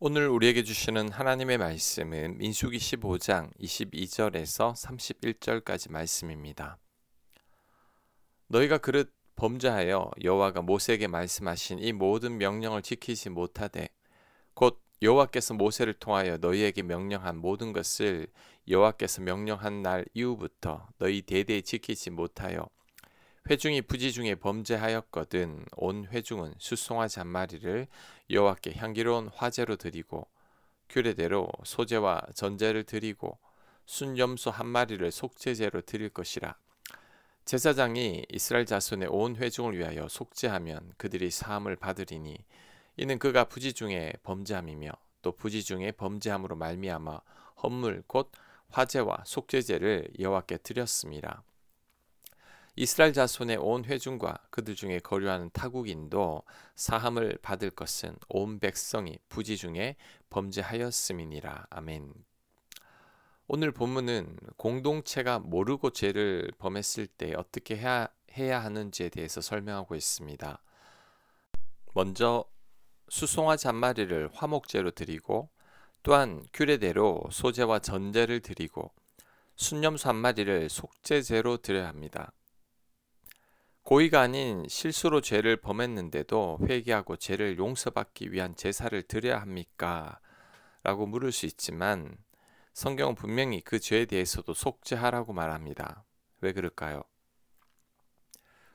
오늘 우리에게 주시는 하나님의 말씀은 민수기 15장 22절에서 31절까지 말씀입니다. 너희가 그릇 범죄하여 여호와가 모세에게 말씀하신 이 모든 명령을 지키지 못하되 곧 여호와께서 모세를 통하여 너희에게 명령한 모든 것을 여호와께서 명령한 날 이후부터 너희 대대에 지키지 못하여 회중이 부지 중에 범죄하였거든 온 회중은 숫송아지 한 마리를 여호와께 향기로운 화제로 드리고 규례대로 소제와 전제를 드리고 순염소 한 마리를 속죄제로 드릴 것이라. 제사장이 이스라엘 자손의 온 회중을 위하여 속죄하면 그들이 사함을 받으리니 이는 그가 부지 중에 범죄함이며 또 부지 중에 범죄함으로 말미암아 헌물 곧 화제와 속죄제를 여호와께 드렸음이라. 이스라엘 자손의 온 회중과 그들 중에 거류하는 타국인도 사함을 받을 것은 온 백성이 부지 중에 범죄하였음이니라. 아멘. 오늘 본문은 공동체가 모르고 죄를 범했을 때 어떻게 해야 하는지에 대해서 설명하고 있습니다. 먼저 수송아지 한 마리를 화목제로 드리고 또한 규례대로 소제와 전제를 드리고 순염소 한 마리를 속죄제로 드려야 합니다. 고의가 아닌 실수로 죄를 범했는데도 회개하고 죄를 용서받기 위한 제사를 드려야 합니까? 라고 물을 수 있지만 성경은 분명히 그 죄에 대해서도 속죄하라고 말합니다. 왜 그럴까요?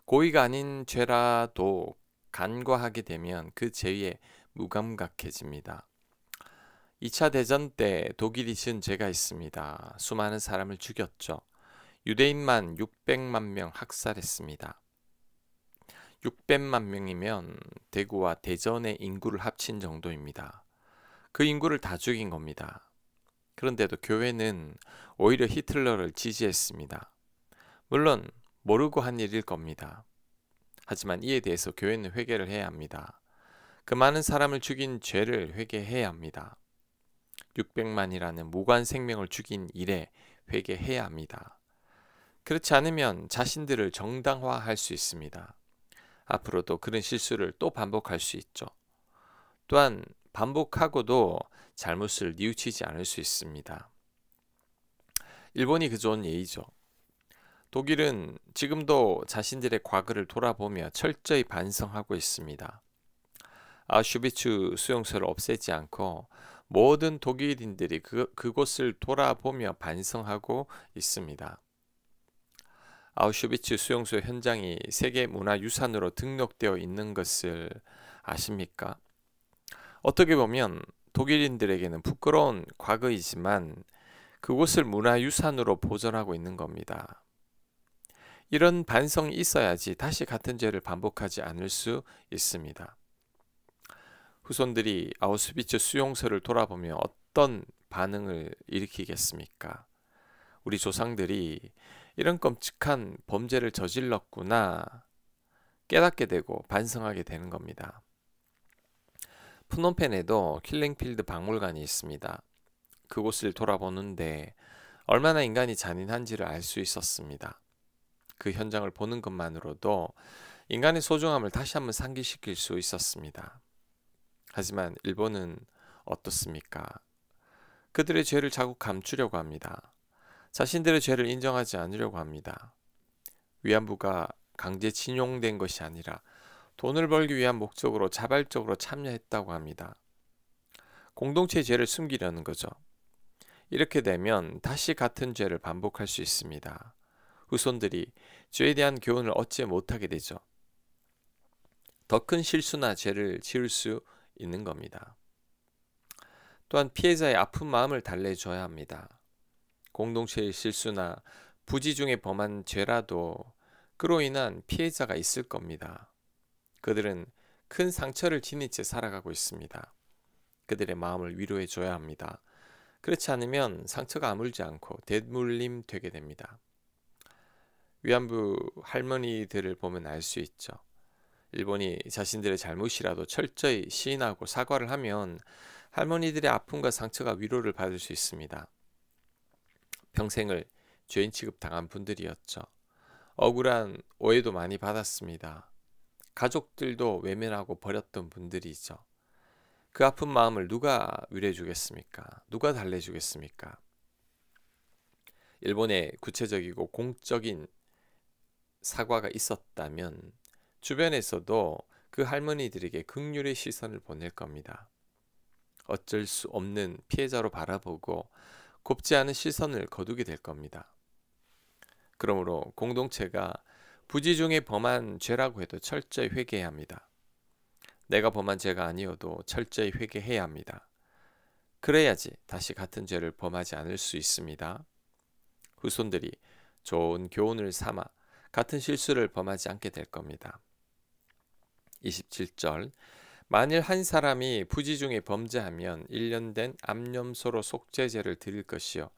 고의가 아닌 죄라도 간과하게 되면 그 죄에 무감각해집니다. 2차 대전 때 독일이 지은 죄가 있습니다. 수많은 사람을 죽였죠. 유대인만 600만 명 학살했습니다. 600만 명이면 대구와 대전의 인구를 합친 정도입니다. 그 인구를 다 죽인 겁니다. 그런데도 교회는 오히려 히틀러를 지지했습니다. 물론 모르고 한 일일 겁니다. 하지만 이에 대해서 교회는 회개를 해야 합니다. 그 많은 사람을 죽인 죄를 회개해야 합니다. 600만이라는 무관 생명을 죽인 일에 회개해야 합니다. 그렇지 않으면 자신들을 정당화할 수 있습니다. 앞으로도 그런 실수를 또 반복할 수 있죠. 또한 반복하고도 잘못을 뉘우치지 않을 수 있습니다. 일본이 그 좋은 예이죠. 독일은 지금도 자신들의 과거를 돌아보며 철저히 반성하고 있습니다. 아우슈비츠 수용소를 없애지 않고 모든 독일인들이 그곳을 돌아보며 반성하고 있습니다. 아우슈비츠 수용소 현장이 세계문화유산으로 등록되어 있는 것을 아십니까? 어떻게 보면 독일인들에게는 부끄러운 과거이지만 그곳을 문화유산으로 보존하고 있는 겁니다. 이런 반성이 있어야지 다시 같은 죄를 반복하지 않을 수 있습니다. 후손들이 아우슈비츠 수용소를 돌아보며 어떤 반응을 일으키겠습니까? 우리 조상들이 이런 끔찍한 범죄를 저질렀구나 깨닫게 되고 반성하게 되는 겁니다. 프놈펜에도 킬링필드 박물관이 있습니다. 그곳을 돌아보는데 얼마나 인간이 잔인한지를 알 수 있었습니다. 그 현장을 보는 것만으로도 인간의 소중함을 다시 한번 상기시킬 수 있었습니다. 하지만 일본은 어떻습니까? 그들의 죄를 자꾸 감추려고 합니다. 자신들의 죄를 인정하지 않으려고 합니다. 위안부가 강제 진용된 것이 아니라 돈을 벌기 위한 목적으로 자발적으로 참여했다고 합니다. 공동체의 죄를 숨기려는 거죠. 이렇게 되면 다시 같은 죄를 반복할 수 있습니다. 후손들이 죄에 대한 교훈을 얻지 못하게 되죠. 더 큰 실수나 죄를 지을 수 있는 겁니다. 또한 피해자의 아픈 마음을 달래줘야 합니다. 공동체의 실수나 부지 중에 범한 죄라도 그로 인한 피해자가 있을 겁니다. 그들은 큰 상처를 지닌 채 살아가고 있습니다. 그들의 마음을 위로해 줘야 합니다. 그렇지 않으면 상처가 아물지 않고 대물림 되게 됩니다. 위안부 할머니들을 보면 알 수 있죠. 일본이 자신들의 잘못이라도 철저히 시인하고 사과를 하면 할머니들의 아픔과 상처가 위로를 받을 수 있습니다. 평생을 죄인 취급당한 분들이었죠. 억울한 오해도 많이 받았습니다. 가족들도 외면하고 버렸던 분들이죠. 그 아픈 마음을 누가 위로해 주겠습니까? 누가 달래 주겠습니까? 일본에 구체적이고 공적인 사과가 있었다면 주변에서도 그 할머니들에게 긍휼의 시선을 보낼 겁니다. 어쩔 수 없는 피해자로 바라보고 곱지 않은 시선을 거두게 될 겁니다. 그러므로 공동체가 부지 중에 범한 죄라고 해도 철저히 회개해야 합니다. 내가 범한 죄가 아니어도 철저히 회개해야 합니다. 그래야지 다시 같은 죄를 범하지 않을 수 있습니다. 후손들이 좋은 교훈을 삼아 같은 실수를 범하지 않게 될 겁니다. 27절 만일 한 사람이 부지 중에 범죄하면 1년 된 암염소로 속죄제를 드릴 것이요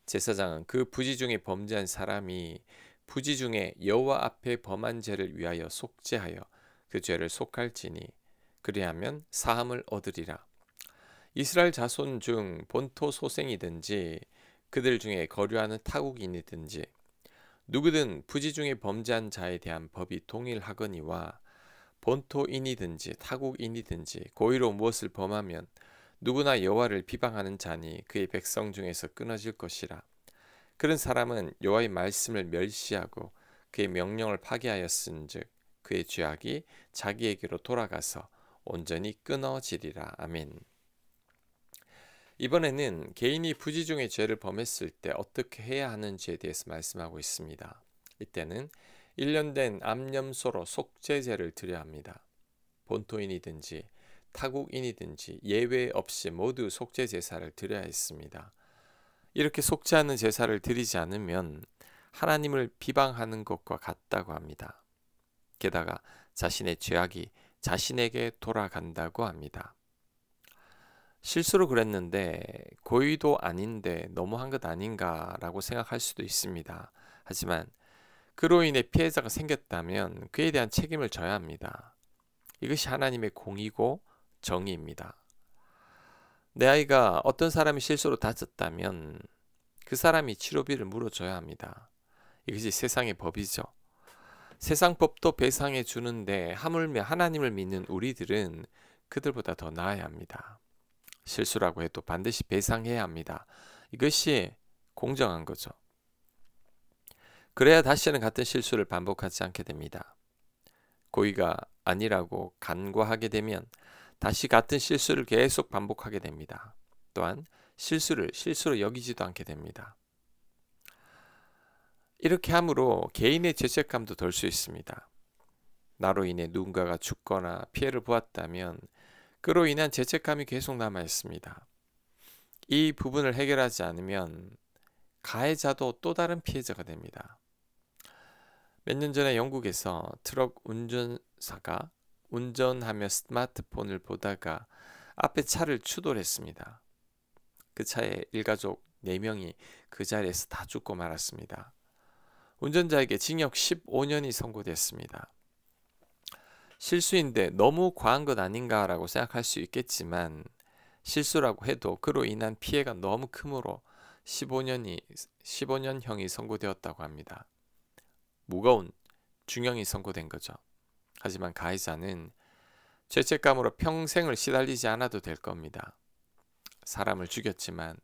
제사장은 그 부지 중에 범죄한 사람이 부지 중에 여호와 앞에 범한 죄를 위하여 속죄하여 그 죄를 속할지니 그리하면 사함을 얻으리라. 이스라엘 자손 중 본토 소생이든지 그들 중에 거류하는 타국인이든지 누구든 부지 중에 범죄한 자에 대한 법이 동일하거니와 본토인이든지 타국인이든지 고의로 무엇을 범하면 누구나 여호와를 비방하는 자니 그의 백성 중에서 끊어질 것이라. 그런 사람은 여호와의 말씀을 멸시하고 그의 명령을 파괴하였은즉 그의 죄악이 자기에게로 돌아가서 온전히 끊어지리라. 아멘. 이번에는 개인이 부지 중에 죄를 범했을 때 어떻게 해야 하는지에 대해서 말씀하고 있습니다. 이때는 1년 된 암염소로 속죄제를 드려야 합니다. 본토인이든지 타국인이든지 예외 없이 모두 속죄 제사를 드려야 했습니다. 이렇게 속죄하는 제사를 드리지 않으면 하나님을 비방하는 것과 같다고 합니다. 게다가 자신의 죄악이 자신에게 돌아간다고 합니다. 실수로 그랬는데 고의도 아닌데 너무한 것 아닌가라고 생각할 수도 있습니다. 하지만 그로 인해 피해자가 생겼다면 그에 대한 책임을 져야 합니다. 이것이 하나님의 공의고 정의입니다. 내 아이가 어떤 사람이 실수로 다쳤다면 그 사람이 치료비를 물어줘야 합니다. 이것이 세상의 법이죠. 세상 법도 배상해 주는데 하물며 하나님을 믿는 우리들은 그들보다 더 나아야 합니다. 실수라고 해도 반드시 배상해야 합니다. 이것이 공정한 거죠. 그래야 다시는 같은 실수를 반복하지 않게 됩니다. 고의가 아니라고 간과하게 되면 다시 같은 실수를 계속 반복하게 됩니다. 또한 실수를 실수로 여기지도 않게 됩니다. 이렇게 함으로 개인의 죄책감도 덜 수 있습니다. 나로 인해 누군가가 죽거나 피해를 보았다면 그로 인한 죄책감이 계속 남아 있습니다. 이 부분을 해결하지 않으면 가해자도 또 다른 피해자가 됩니다. 몇 년 전에 영국에서 트럭 운전사가 운전하며 스마트폰을 보다가 앞에 차를 추돌했습니다. 그 차에 일가족 4명이 그 자리에서 다 죽고 말았습니다. 운전자에게 징역 15년이 선고됐습니다. 실수인데 너무 과한 것 아닌가라고 생각할 수 있겠지만 실수라고 해도 그로 인한 피해가 너무 크므로 15년형이 선고되었다고 합니다. 무거운 중형이 선고된 거죠. 하지만 가해자는 죄책감으로 평생을 시달리지 않아도 될 겁니다. 사람을 죽였지만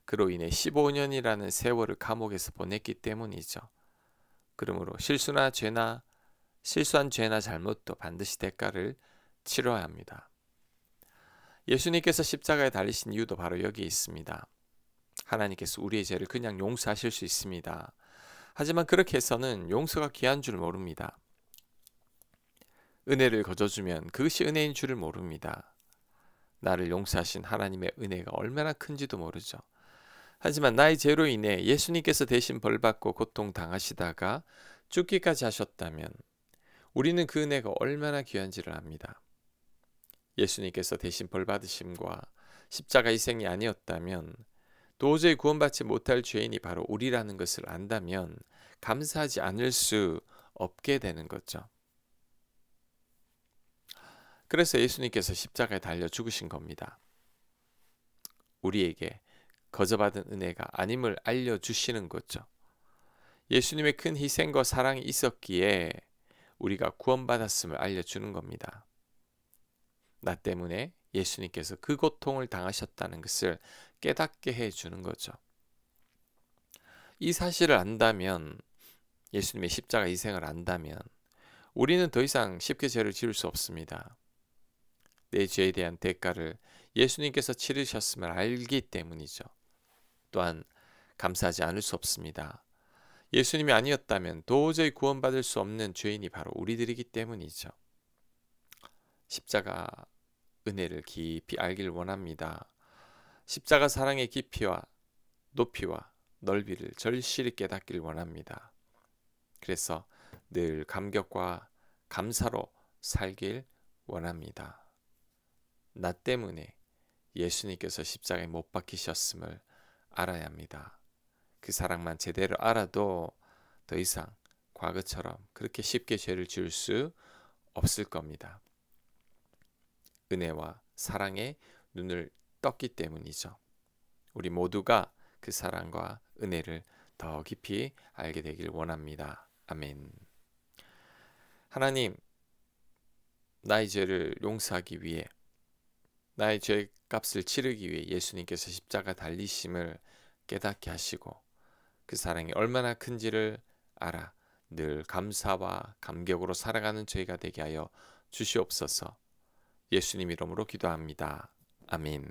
그로 인해 15년이라는 세월을 감옥에서 보냈기 때문이죠. 그러므로 실수한 죄나 잘못도 반드시 대가를 치러야 합니다. 예수님께서 십자가에 달리신 이유도 바로 여기에 있습니다. 하나님께서 우리의 죄를 그냥 용서하실 수 있습니다. 하지만 그렇게 해서는 용서가 귀한 줄 모릅니다. 은혜를 거저주면 그것이 은혜인 줄을 모릅니다. 나를 용서하신 하나님의 은혜가 얼마나 큰지도 모르죠. 하지만 나의 죄로 인해 예수님께서 대신 벌받고 고통당하시다가 죽기까지 하셨다면 우리는 그 은혜가 얼마나 귀한지를 압니다. 예수님께서 대신 벌받으심과 십자가 희생이 아니었다면 도저히 구원받지 못할 죄인이 바로 우리라는 것을 안다면 감사하지 않을 수 없게 되는 거죠. 그래서 예수님께서 십자가에 달려 죽으신 겁니다. 우리에게 거저받은 은혜가 아님을 알려주시는 거죠. 예수님의 큰 희생과 사랑이 있었기에 우리가 구원받았음을 알려주는 겁니다. 나 때문에 예수님께서 그 고통을 당하셨다는 것을 깨닫게 해주는 거죠. 이 사실을 안다면, 예수님의 십자가 희생을 안다면 우리는 더 이상 쉽게 죄를 지을 수 없습니다. 내 죄에 대한 대가를 예수님께서 치르셨음을 알기 때문이죠. 또한 감사하지 않을 수 없습니다. 예수님이 아니었다면 도저히 구원받을 수 없는 죄인이 바로 우리들이기 때문이죠. 십자가 은혜를 깊이 알길 원합니다. 십자가 사랑의 깊이와 높이와 넓이를 절실히 깨닫길 원합니다. 그래서 늘 감격과 감사로 살길 원합니다. 나 때문에 예수님께서 십자가에 못 박히셨음을 알아야 합니다. 그 사랑만 제대로 알아도 더 이상 과거처럼 그렇게 쉽게 죄를 지을 수 없을 겁니다. 은혜와 사랑에 눈을 떴기 때문이죠. 우리 모두가 그 사랑과 은혜를 더 깊이 알게 되길 원합니다. 아멘. 하나님, 나의 죄를 용서하기 위해, 나의 죄값을 치르기 위해 예수님께서 십자가 달리심을 깨닫게 하시고 그 사랑이 얼마나 큰지를 알아 늘 감사와 감격으로 살아가는 저희가 되게 하여 주시옵소서. 예수님 이름으로 기도합니다. 아멘.